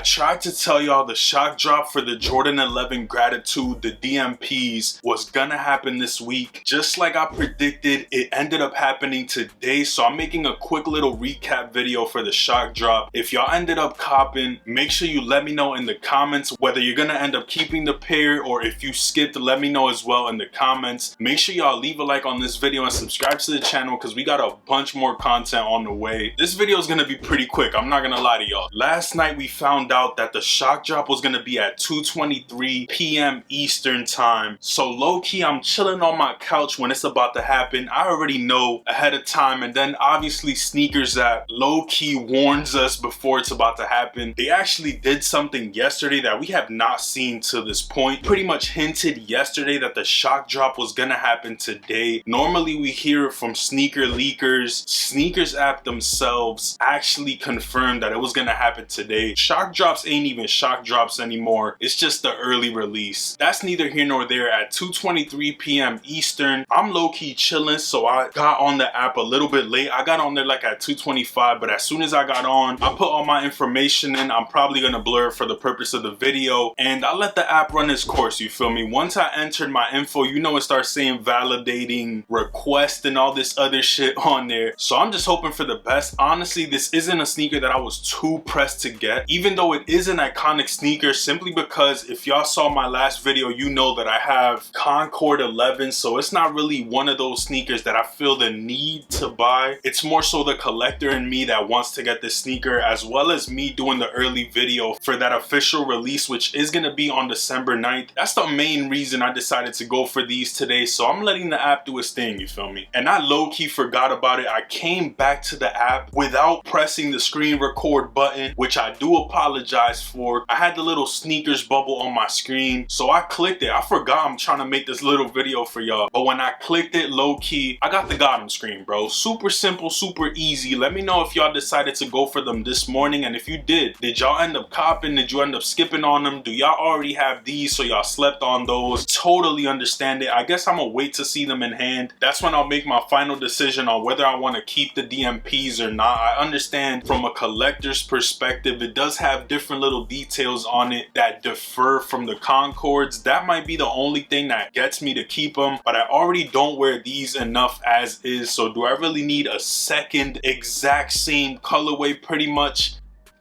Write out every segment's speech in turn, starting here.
tried to tell y'all the shock drop for the Jordan 11 Gratitude, the DMPs, was gonna happen this week. Just like I predicted, it ended up happening today. So I'm making a quick little recap video for the shock drop. If y'all ended up copping, make sure you let me know in the comments whether you're gonna end up keeping the pair, or if you skipped, let me know as well in the comments. Make sure y'all leave a like on this video and subscribe to the channel because we got a bunch more content on the way. This video is gonna be pretty quick, I'm not gonna lie to y'all. Last night we found out that the shock drop was gonna be at 2:23 p.m. Eastern time. So low-key, I'm chilling on my couch when it's about to happen. I already know ahead of time, and then obviously Sneakers that low-key warns us before it's about to happen. They actually did something yesterday that we have not seen to this point. Pretty much hinted yesterday that the shock drop was gonna happen today. Normally we hear it from sneaker leakers. Sneakers app themselves actually confirmed that it was gonna happen today. Shock drops ain't even shock drops anymore. It's just the early release. That's neither here nor there. At 2:23 p.m. Eastern, I'm low-key chilling, so I got on the app a little bit late. I got on there like at 2:25, but as soon as I got on, I put all my information in. I'm probably gonna blur it for the purpose of the video, and I let the app run its course, you feel me? Once I entered my info, you know, it starts saying validating, request, and all this other shit on there. So I'm just hoping for the best. Honestly, this isn't a sneaker that I was too pressed to get, even though it is an iconic sneaker, simply because if y'all saw my last video, you know that I have Concord 11, so it's not really one of those sneakers that I feel the need to buy. It's more so the collector in me that wants to get this sneaker, as well as me doing the early video for that official release, which is gonna be on December 9th. That's the main reason I decided to go for these today, so I'm letting the app do its thing, you feel me? And I low-key forgot about it. I came back to the app without pressing the screen record button, which I do apologize for. I had the little sneakers bubble on my screen, so I clicked it. I forgot I'm trying to make this little video for y'all, but when I clicked it, low-key, I got the got 'em screen, bro. Super simple, super easy. Let me know if y'all decided to go for them this morning, and if you did y'all end up copping? Did you end up skipping on them? Do y'all already have these so y'all slept on those? Totally understand it. I guess I'm gonna wait to see them in hand. That's when I'll make my final decision on whether I want to keep the DMPs or not. I understand from a collector's perspective, it does have different little details on it that differ from the Concords. That might be the only thing that gets me to keep them, but I already don't wear these enough as is, so do I really need a second exact same colorway pretty much?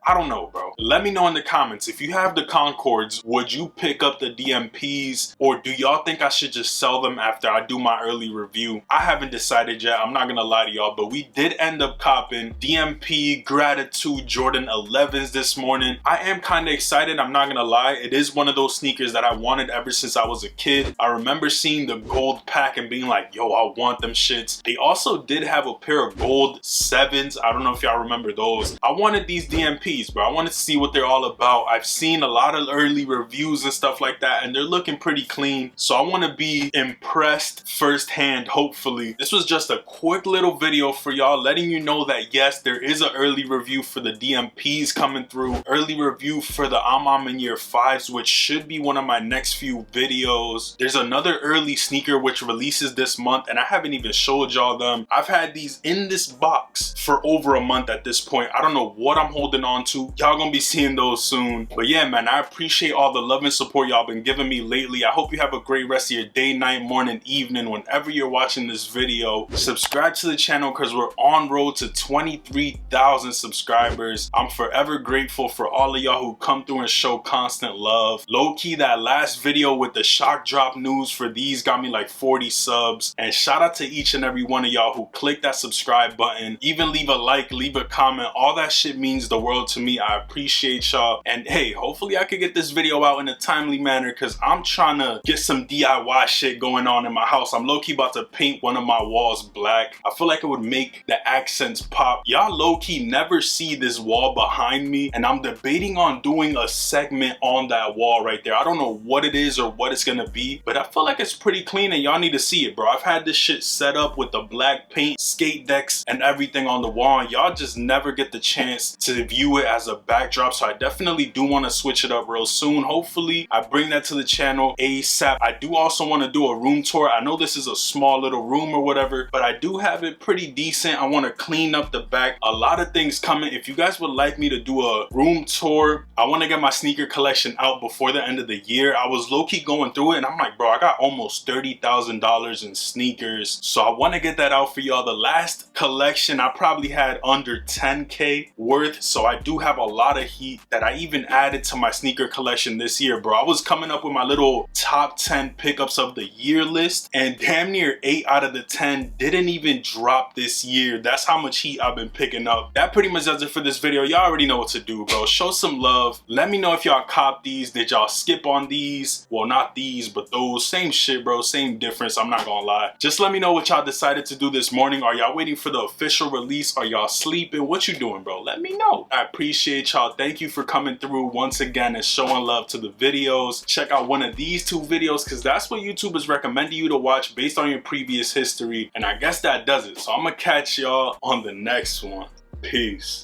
I don't know, bro. Let me know in the comments. If you have the Concords, would you pick up the DMPs, or do y'all think I should just sell them after I do my early review? I haven't decided yet, I'm not gonna lie to y'all, but we did end up copping DMP Gratitude Jordan 11s this morning. I am kind of excited, I'm not gonna lie. It is one of those sneakers that I wanted ever since I was a kid. I remember seeing the gold pack and being like, yo, I want them shits. They also did have a pair of gold 7s. I don't know if y'all remember those. I wanted these DMPs, bro. I wanted to see what they're all about. I've seen a lot of early reviews and stuff like that, and they're looking pretty clean, so I want to be impressed firsthand, hopefully. This was just a quick little video for y'all, letting you know that yes, there is an early review for the DMPs coming through, early review for the I'm in year 5s, which should be one of my next few videos. There's another early sneaker which releases this month, and I haven't even showed y'all them. I've had these in this box for over a month at this point. I don't know what I'm holding on to. Y'all gonna be seeing those soon. But yeah, man, I appreciate all the love and support y'all been giving me lately. I hope you have a great rest of your day, night, morning, evening, whenever you're watching this video. Subscribe to the channel because we're on road to 23,000 subscribers. I'm forever grateful for all of y'all who come through and show constant love. Low-key, that last video with the shock drop news for these got me like 40 subs. And shout out to each and every one of y'all who clicked that subscribe button. Even leave a like, leave a comment. All that shit means the world to me. I appreciate y'all, and hey, hopefully I could get this video out in a timely manner because I'm trying to get some DIY shit going on in my house. I'm low-key about to paint one of my walls black. I feel like it would make the accents pop. Y'all low-key never see this wall behind me, and I'm debating on doing a segment on that wall right there. I don't know what it is or what it's gonna be, but I feel like it's pretty clean and y'all need to see it, bro. I've had this shit set up with the black paint, skate decks, and everything on the wall, and y'all just never get the chance to view it it as a backdrop, so I definitely do want to switch it up real soon. Hopefully I bring that to the channel ASAP. I do also want to do a room tour. I know this is a small little room or whatever, but I do have it pretty decent. I want to clean up the back. A lot of things coming. If you guys would like me to do a room tour, I want to get my sneaker collection out before the end of the year. I was low-key going through it and I'm like, bro, I got almost $30,000 in sneakers, so I want to get that out for y'all. The last collection I probably had under 10k worth, so I do have a lot of heat that I even added to my sneaker collection this year, bro. I was coming up with my little top 10 pickups of the year list, and damn near 8 out of the 10 didn't even drop this year. That's how much heat I've been picking up. That pretty much does it for this video. Y'all already know what to do, bro. Show some love. Let me know if y'all cop these. Did y'all skip on these? Well, not these, but those. Same shit, bro. Same difference. I'm not gonna lie. Just let me know what y'all decided to do this morning. Are y'all waiting for the official release? Are y'all sleeping? What you doing, bro? Let me know. I appreciate y'all. Thank you for coming through once again and showing love to the videos. Check out one of these 2 videos because that's what YouTube is recommending you to watch based on your previous history, and I guess that does it. So I'm gonna catch y'all on the next one. Peace.